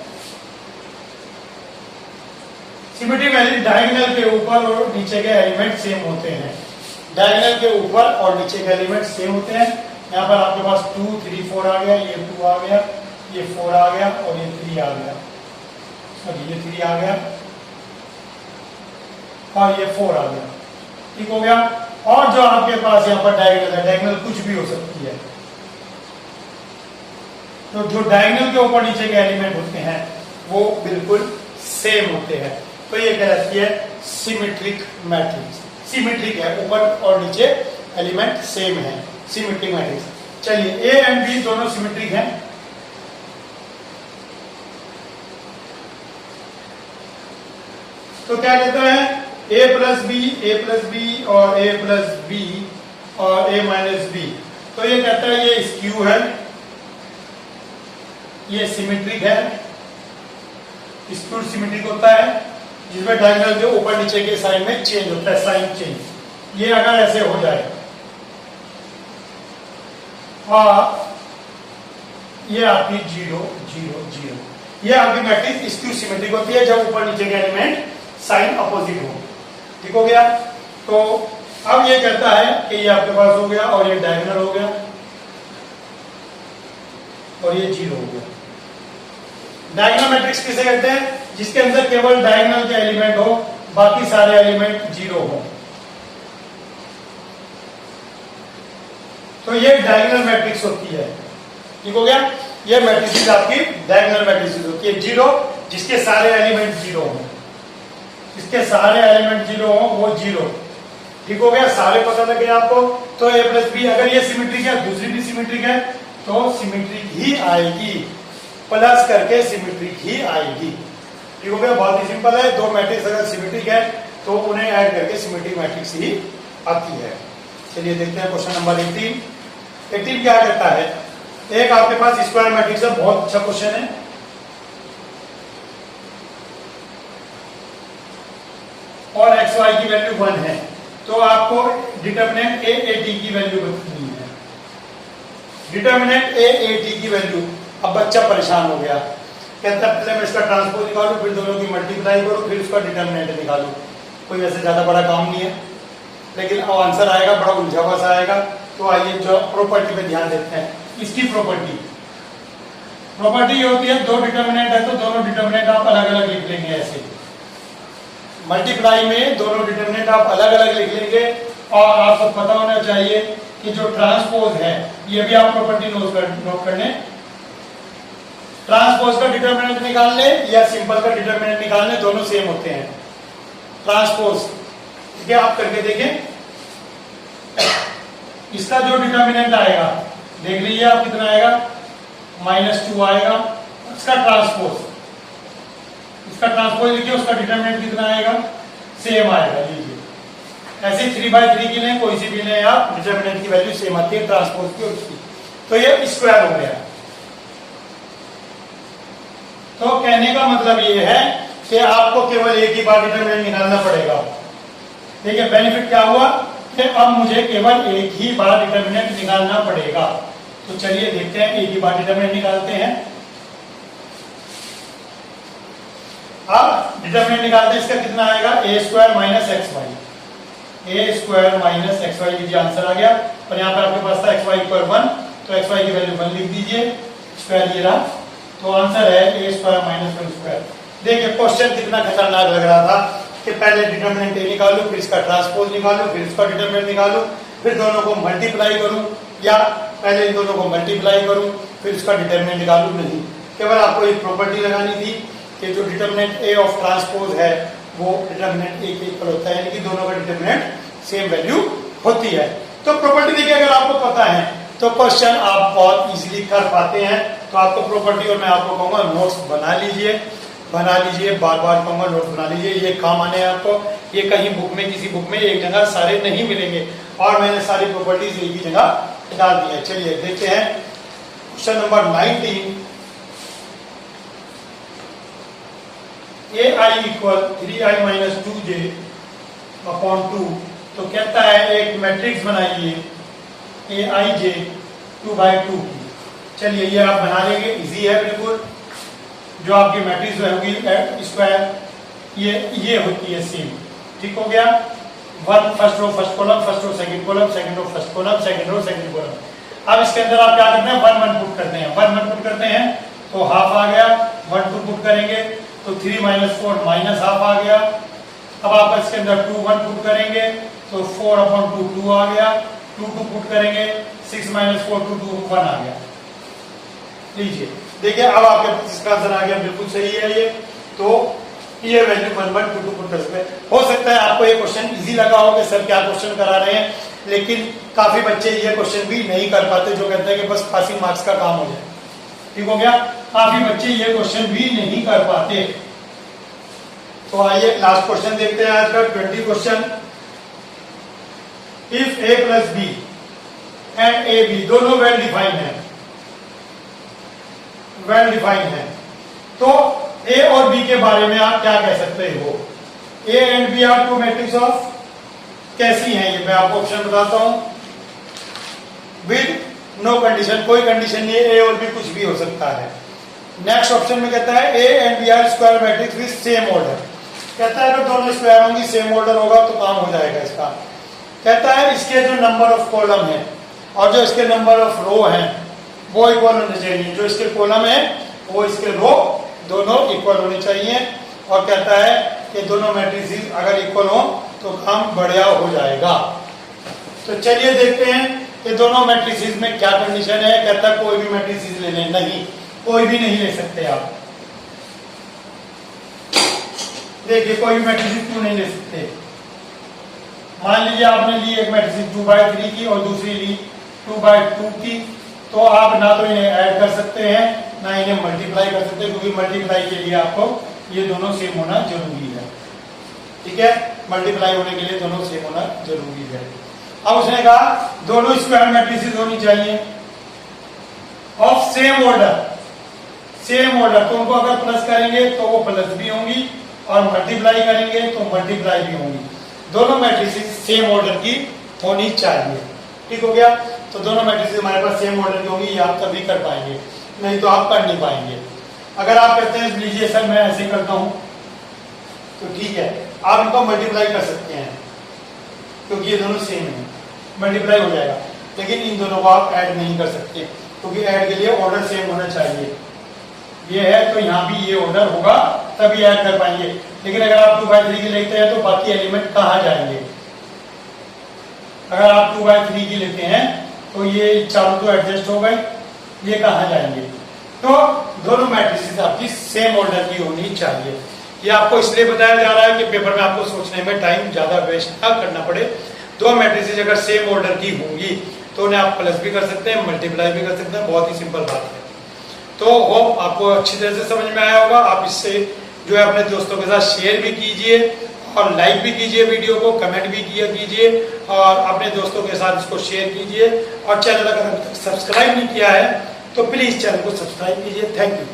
सिमेट्रिक मैट्रिक्स डायगोनल के ऊपर और नीचे के एलिमेंट सेम होते हैं। डायगोनल के ऊपर और नीचे के एलिमेंट सेम होते हैं। यहाँ पर आपके पास 2 3 4 आ गया, ये 2 आ गया, ये 4 आ गया और ये 3 आ गया, सॉरी ये 3 आ गया और ये 4 आ गया। ठीक हो गया? और जो आपके पास यहाँ पर डायगोनल है, डायगोनल कुछ भी हो सकती है। तो जो डायगोनल के ऊपर नीचे के एलिमेंट होते हैं वो बिल्कुल सेम होते हैं। तो ये कहलाती है सिमेट्रिक मैट्रिक्स। सिमेट्रिक है, ऊपर और नीचे एलिमेंट सेम है, सिमेट्रिक मैट्रिक्स। चलिए A एंड B दोनों सिमेट्रिक हैं। तो क्या कहता है a प्लस बी और a प्लस बी और a माइनस बी। तो ये कहता है ये स्क्यू है, ये सिमेट्रिक है। स्क्यूड सिमेट्रिक होता है जिसमें डायगोनल जो ऊपर नीचे के साइन में चेंज होता है, साइन चेंज। ये अगर ऐसे हो जाए और ये आपकी 0 0 0, ये आपकी मैट्रिक्स स्क्यू सिमेट्रिक होती है जब ऊपर नीचे के एलिमेंट साइन अपोजिट हो। ठीक हो गया। तो अब ये कहता है कि ये आपके पास हो गया और ये डायगोनल हो गया और ये 0 हो गया। डायगोनल मैट्रिक्स किसे कहते हैं? जिसके अंदर केवल डायगोनल के एलिमेंट हो, बाकी सारे एलिमेंट 0 हो। तो ये डायगोनल मैट्रिक्स होती है। ठीक हो गया। ये मैट्रिक्स आपकी डायगोनल मैट्रिक्स होती है। 0 जिसके सारे एलिमेंट 0 हो, जिसके सारे एलिमेंट 0 हो वो 0। ठीक हो गया। सारे पता लगे आपको। तो a प्लस बी, अगर ये सिमेट्रिक है दूसरी भी सिमेट्रिक है तो सिमेट्रिक ही आएगी, प्लस करके सिमेट्रिक ही आएगी। ठीक हो गया। बहुत ही सिंपल है। दो मैट्रिक्स अगर सिमेट्रिक है तो उन्हें ऐड करके सिमेट्रिक मैट्रिक्स ही आती है। चलिए देखते हैं क्वेश्चन नंबर 18। 18 क्या करता है? एक आपके पास स्क्वायर मैट्रिक्स है, बहुत अच्छा क्वेश्चन है। और एक्स वाई की वैल्यू 1 है, तो आपको डिटरमिनेंट ए ए टी की वैल्यू बतानी है। डिटरमिनेंट ए ए टी की वैल्यू। अब बच्चा परेशान हो गया, कहता है पहले मैं इसका ट्रांसपोज निकालू, फिर दोनों की मल्टीप्लाई करूं, फिर उसका डिटरमिनेंट निकालू। कोई वैसे ज्यादा बड़ा काम नहीं है, लेकिन अब आंसर आएगा बड़ा उलझा हुआ सा आएगा। तो आइए जो प्रॉपर्टी पे ध्यान देते हैं। इसकी प्रॉपर्टी ये होती है, दो डिटरमिनेंट है तो दोनों डिटरमिनेंट आप अलग अलग लिख लेंगे। ऐसे मल्टीप्लाई में दोनों डिटरमिनेंट आप अलग अलग लिख लेंगे। और आपको पता होना चाहिए कि जो ट्रांसपोज है, ये भी आप प्रॉपर्टी नोट कर लें। ट्रांसपोज का डिटरमिनेंट निकालने या सिंपल का डिटरमिनेंट निकालने दोनों सेम होते हैं। ट्रांसपोज ठीक है, आप करके देखें। इसका जो डिटरमिनेंट आएगा देख लीजिए आप कितना आएगा, -2 आएगा। इसका ट्रांसपोज लिखिए, उसका डिटरमिनेंट कितना आएगा, सेम आएगा। लीजिए ऐसे 3/3 की लें, कोई सी भी लें आप, डिटरमिनेंट की वैल्यू सेम आती है ट्रांसपोज की और उसकी। तो ये स्क्वायर हो गया। तो कहने का मतलब ये है कि आपको केवल एक ही बार डिटरमिनेंट निकालना पड़ेगा। ठीक है, बेनिफिट क्या हुआ कि अब मुझे केवल एक ही बार डिटरमिनेंट निकालना पड़ेगा। तो चलिए देखते हैं, एक ही बार डिटरमिनेंट निकालते हैं। अब डिटरमिनेंट निकालते हैं, इसका कितना आएगा, a² minus xy। a² minus xy लीजिए, आंसर आ गया। और यहाँ पर आपके पास था xy = 1, तो xy की वैल्यू 1 लिख दीजिए, स्क्वायर ये रहा। तो आंसर है a² माइनस 1²। देखिए क्वेश्चन कितना खतरनाक लग रहा था कि पहले डिटरमिनेंट ए निकालू, फिर इसका ट्रांसपोज निकालू, फिर इसका डिटरमिनेंट निकालू, फिर दोनों को मल्टीप्लाई करूं, या पहले इन दोनों को मल्टीप्लाई करूं फिर इसका डिटरमिनेंट निकालू। नहीं, केवल आपको एक प्रॉपर्टी लगानी थी कि जो डिटरमिनेंट ए ऑफ ट्रांसपोज है वो डिटरमिनेंट ए के इक्वल होता है, यानी कि दोनों का डिटरमिनेंट सेम वैल्यू होती है। तो प्रॉपर्टी देखिए, अगर आपको पता है तो क्वेश्चन आप बहुत इजीली कर पाते हैं। तो आपको प्रॉपर्टी, और मैं आपको कहूंगा नोट्स बना लीजिए, बार बार कहूंगा नोट्स बना लीजिए, ये काम आने हैं आपको। ये कहीं बुक में, किसी बुक में एक जगह सारे नहीं मिलेंगे, और मैंने सारी प्रॉपर्टीज एक ही जगह डाल दी है। चलिए देखते हैं question number 19। ai = 3i - 2j/2। तो कहता है एक मैट्रिक्स बनाइए aij 2/2 की। चलिए ये आप बना लेंगे, इजी है बिल्कुल। जो आपकी मैट्रिक्स होगी स्क्वायर, ये होती है सेम। ठीक हो गया। 1 first row first column, first row second column, second row first column, second row second column. अब इसके अंदर आप क्या करते हैं, 1 1 पुट करते हैं। 1 1 पुट करते हैं तो हाफ आ गया। 1 2 पुट करेंगे तो 3 - 4 -हाफ आ गया। अब आप इसके अंदर 2 1 पुट करेंगे तो 4/2 2 आ गया। 2 2 पुट करेंगे 6 - 4 2 2 1 आ गया। लीजिए देखिए, अब आपके इसका आंसर आ गया, बिल्कुल सही है ये। तो ये वैल्यू 1 1 2 2 पुट कर सकते हैं। हो सकता है आपको ये क्वेश्चन इजी लगा हो कि सर क्या क्वेश्चन करा रहे हैं, लेकिन काफी बच्चे ये क्वेश्चन भी नहीं कर पाते, जो कहते हैं कि बस पासिंग मार्क्स का काम हो जाए। ठीक हो गया। काफी बच्चे ये क्वेश्चन भी नहीं कर पाते। तो आइए लास्ट क्वेश्चन देखते हैं आज का 20 question. If A plus B and A B दोनों वेल डिफाइंड है, वेल डिफाइंड है, तो ए और बी के बारे में आप क्या कह सकते हो? A and B are two matrix of, कैसी हैं ये मैं आपको ऑप्शन बताता हूं। विद नो कंडीशन, कोई कंडीशन नहीं है, ए और बी कुछ भी हो सकता है। नेक्स्ट ऑप्शन में कहता है A and B are square matrix with same order, कहता है अगर दोनों स्क्वायर होंगी सेम ऑर्डर होगा तो काम हो जाएगा इसका। कहता है इसके जो नंबर ऑफ कॉलम है और जो इसके नंबर ऑफ रो हैं वो इक्वल होने चाहिए, जो इसके कॉलम है वो इसके रो दोनों इक्वल होने चाहिए। और कहता है कि दोनों मैट्रिसेस अगर इक्वल हो तो काम बढ़िया हो जाएगा। तो चलिए देखते हैं कि दोनों मैट्रिसेस में क्या कंडीशन है। कहता है कोई भी मैट्रिसेस ले लें, नहीं कोई भी नहीं ले सकते आप। देखिए कोई भी मैट्रिसेस क्यों नहीं ले सकते। मान लीजिए आपने ली एक मैट्रिक्स 2/3 की और दूसरी ली 2/2 की, तो आप ना तो इन्हें ऐड कर सकते हैं ना इन्हें मल्टीप्लाई कर सकते हैं, क्योंकि मल्टीप्लाई के लिए आपको ये दोनों सेम होना जरूरी है। ठीक है, मल्टीप्लाई होने के लिए दोनों सेम होना जरूरी है। अब उसने कहा दोनों स्क्वायर मैट्रिसेस होनी चाहिए of same order, same order, तो उनको अगर प्लस करेंगे तो वो प्लस भी होंगी और मल्टीप्लाई करेंगे तो मल्टीप्लाई भी होंगी। दोनों मैट्रिसेस सेम ऑर्डर की होनी चाहिए। ठीक हो गया, तो दोनों मैट्रिसेस हमारे पास सेम ऑर्डर की होंगी, ये आप तभी कर पाएंगे, नहीं तो आप कर नहीं पाएंगे। अगर आप कहते हैं लीजिए सर मैं ऐसे करता हूं, तो ठीक है आप इनको मल्टीप्लाई कर सकते हैं क्योंकि ये दोनों सेम है, मल्टीप्लाई हो जाएगा। लेकिन इन दोनों को आप ऐड नहीं कर सकते क्योंकि ऐड के लिए ऑर्डर सेम होना चाहिए। ये है तो यहाँ भी ये ऑर्डर होगा तभी ऐड कर पाएंगे। लेकिन अगर आप 2/3 की लेते हैं तो बाकी एलिमेंट कहाँ जाएंगे? अगर आप 2/3 की लेते हैं तो ये चारों तो एडजस्ट हो गए, ये कहाँ जाएंगे? तो दोनों मैट्रिसेस आपकी सेम ऑर्डर की होनी चाहिए। ये आपको इसलिए बताया जा रहा है कि पेपर में आपको सोचने में टाइम ज्यादा वेस्ट ना करना पड़े। दो मैट्रिसेस अगर सेम ऑर्डर की होंगी तो उन्हें आप प्लस भी कर सकते हैं, मल्टीप्लाई भी कर सकते हैं, बहुत ही सिंपल बात है। तो होप आपको अच्छी तरह से समझ में आया होगा। आप इससे जो है अपने दोस्तों के साथ शेयर भी कीजिए और लाइक भी कीजिए, वीडियो को कमेंट भी किया कीजिए और अपने दोस्तों के साथ इसको शेयर कीजिए। और चैनल अगर अभी तक सब्सक्राइब नहीं किया है तो प्लीज चैनल को सब्सक्राइब कीजिए। Thank you.